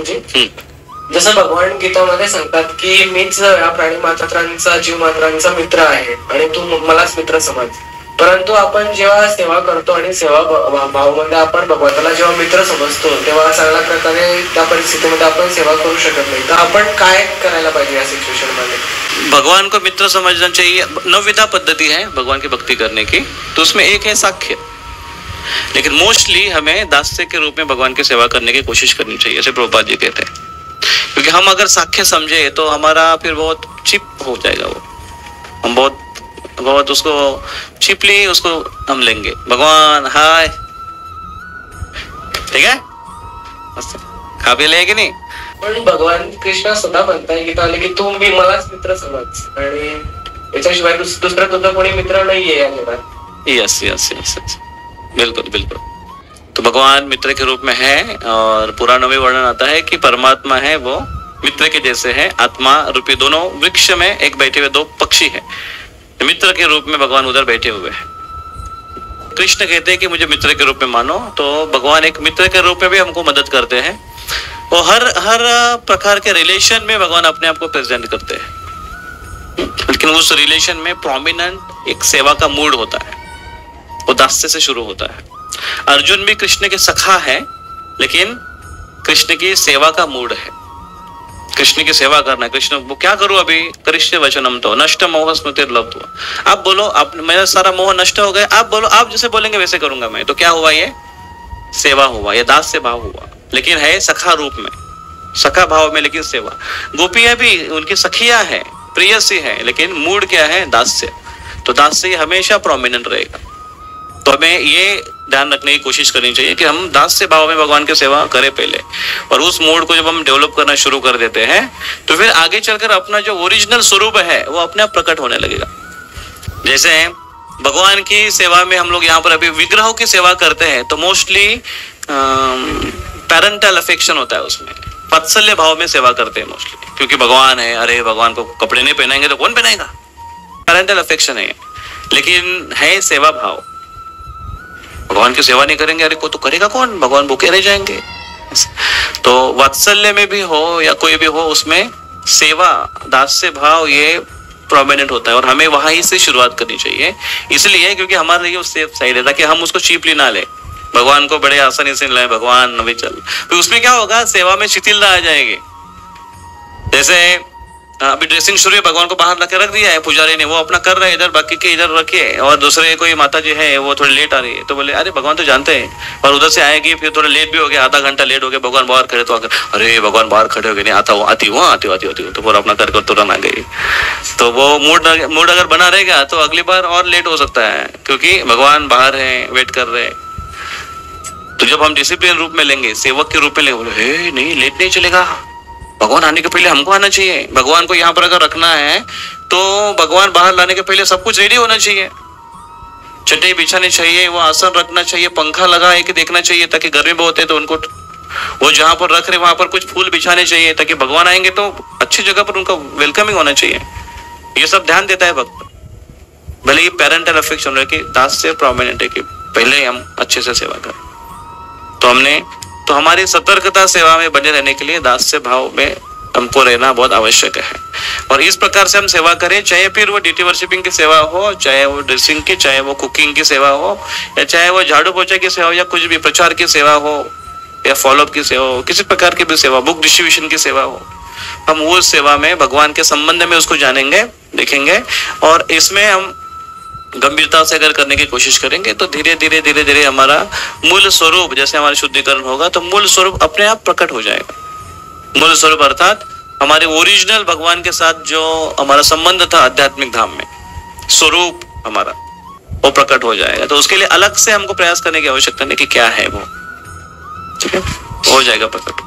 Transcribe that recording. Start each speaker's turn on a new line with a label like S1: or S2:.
S1: प्रभूजी, जसं भगवान गीतामध्ये सांगतात की मीच या प्राणी मात्रांचा जीव मात्रांचा मित्र आहे आणि तू मलाच मित्र समज. परंतु आपण जेव्हा सेवा करतो आणि सेवा भावमध्ये आपण भगवंताला जेव्हा मित्र समजतो तेव्हा चांगल्या प्रकारे त्या परिस्थितीमध्ये आपण सेवा करू शकत नाही. तर आपण काय करायला पाहिजे या सिच्युएशन मध्ये?
S2: भगवान को मित्र समझना चाहिए. 9 पद्धति है भगवान की भक्ति करने की, तो उसमें एक है साख्य. लेकिन मोस्टली हमें दास्य के रूप में भगवान की सेवा करने की कोशिश करनी चाहिए, ऐसे प्रभुपाद जी कहते हैं. क्योंकि हम अगर साख्य समझे तो हमारा फिर बहुत चिप हो जाएगा. वो हम बहुत उसको चिपली उसको हम लेंगे. भगवान हाय, ठीक है, खा पी ले कि नहीं.
S1: पण भगवान कृष्ण स्वतः म्हणताय गीतामध्ये की तू मी मलाच मित्र समज आणि याच्याशिवाय दुसरा तुझा कोणी मित्र नाहीये या जगात.
S2: यस यस यस, बिल्कुल बिल्कुल. तो भगवान मित्र के रूप में है और पुराणों में वर्णन आता है कि परमात्मा है वो मित्र के जैसे है. आत्मा रूपी दोनों वृक्ष में एक बैठे हुए 2 पक्षी है. मित्र के रूप में भगवान उधर बैठे हुए हैं. कृष्ण कहते हैं कि मुझे मित्र के रूप में मानो, तो भगवान एक मित्र के रूप में भी हमको मदद करते हैं. और हर प्रकार के रिलेशन में भगवान अपने आप को प्रेजेंट करते हैं. लेकिन उस रिलेशन में प्रोमिनेंट एक सेवा का मूड होता है, वो दास्य से शुरू होता है. अर्जुन भी कृष्ण के सखा है, लेकिन कृष्ण की सेवा का मूड है. कृष्ण की सेवा करना है. कृष्ण वो क्या करूं अभी, करिष्य वचनम तो नष्ट मोह स्मृतिर्लब्ध्वा. आप बोलो, आप मेरा सारा मोह नष्ट हो गया, आप बोलो, आप जैसे बोलेंगे वैसे करूंगा मैं. तो क्या हुआ, ये सेवा हुआ, ये दास्य भाव हुआ. लेकिन है सखा रूप में, सखा भाव में, लेकिन सेवा. गोपियां भी उनकी सखियां है, प्रियसी है, लेकिन मूड क्या है, दास्य. तो दास्य हमेशा प्रोमिनेंट रहेगा. तो हमें ये ध्यान रखने की कोशिश करनी चाहिए कि हम दास्य भाव में भगवान की सेवा करें पहले. और उस मोड को जब हम डेवलप करना शुरू कर देते हैं तो फिर आगे चलकर अपना जो ओरिजिनल स्वरूप है वो अपने आप प्रकट होने लगेगा. जैसे भगवान की सेवा में हम लोग यहाँ पर अभी विग्रहों की सेवा करते हैं तो मोस्टली पैरेंटल अफेक्शन होता है, उसमें वात्सल्य भाव में सेवा करते हैं मोस्टली. क्योंकि भगवान है, अरे भगवान को कपड़े नहीं पहनाएंगे तो कौन पहनाएगा, पैरेंटल अफेक्शन है. लेकिन है सेवा भाव. भगवान की सेवा नहीं करेंगे, अरे को तो करेगा कौन, भगवान भूखे रह जाएंगे. तो वात्सल्य में भी हो या कोई भी हो, उसमें सेवा दास्य भाव ये प्रोमिनेंट होता है. और हमें वहां ही से शुरुआत करनी चाहिए. इसलिए क्योंकि हमारे लिए उससे सही रहता है कि हम उसको चीपली ना ले, भगवान को बड़े आसानी से लाए. भगवान अभी चल, तो उसमें क्या होगा, सेवा में शिथिलता आ जाएगी. जैसे अभी ड्रेसिंग शुरू है, भगवान को बाहर लाके रख दिया है पुजारी ने, वो अपना कर रहे हैं इधर, बाकी के इधर रखिए. और दूसरे कोई माता जी है वो थोड़ी लेट आ रही है तो बोले अरे भगवान तो जानते हैं, और उधर से आएगी, फिर थोड़ा लेट भी हो गया, आधा घंटा लेट हो गया, भगवान बाहर खड़े, तो आकर अरे भगवान बाहर खड़े हो गए, नहीं आती हूँ तो पूरा अपना कर तुरंत आ गई. तो वो मूड अगर बना रहेगा तो अगली बार और लेट हो सकता है, क्योंकि भगवान बाहर है, वेट कर रहे हैं. तो जब हम डिसिप्लिन रूप में लेंगे, सेवक के रूप में लेंगे, बोले नहीं लेट नहीं चलेगा, भगवान आने के पहले हमको आना चाहिए. भगवान को यहाँ पर अगर रखना है तो भगवान बाहर लाने के पहले सब कुछ रेडी होना चाहिए. चटाई बिछानी चाहिए, वो आसन रखना चाहिए, पंखा लगा है कि देखना चाहिए, ताकि गर्मी बहुत है तो उनको वो जहाँ पर रख रहे वहां पर कुछ फूल बिछाने चाहिए, ताकि भगवान आएंगे तो अच्छी जगह पर उनका वेलकमिंग होना चाहिए. ये सब ध्यान देता है भक्त. भले ही पेरेंटल अफेक्शन रहे कि दास से प्रोमिनेंट है कि पहले हम अच्छे से सेवा करें. तो हमारी सतर्कता सेवा में बने रहने के लिए दास्य भाव में हमको रहना बहुत आवश्यक है. और इस प्रकार से हम सेवा करें, चाहे फिर वो डिटी वर्शिपिंग की सेवा हो, चाहे वो ड्रेसिंग की, चाहे वो कुकिंग की सेवा हो, या चाहे वो झाड़ू पोछा की सेवा हो, या कुछ भी प्रचार की सेवा हो, या फॉलोअप की सेवा हो, किसी प्रकार की भी सेवा, बुक डिस्ट्रीब्यूशन की सेवा हो, हम वो सेवा में भगवान के संबंध में उसको जानेंगे, देखेंगे. और इसमें हम गंभीरता से अगर करने की कोशिश करेंगे तो धीरे धीरे हमारा मूल स्वरूप, जैसे हमारा शुद्धिकरण होगा तो मूल स्वरूप अपने आप प्रकट हो जाएगा. मूल स्वरूप अर्थात हमारे ओरिजिनल भगवान के साथ जो हमारा संबंध था आध्यात्मिक धाम में, स्वरूप हमारा वो प्रकट हो जाएगा. तो उसके लिए अलग से हमको प्रयास करने की आवश्यकता नहीं कि क्या है वो, ठीक है, हो जाएगा प्रकट.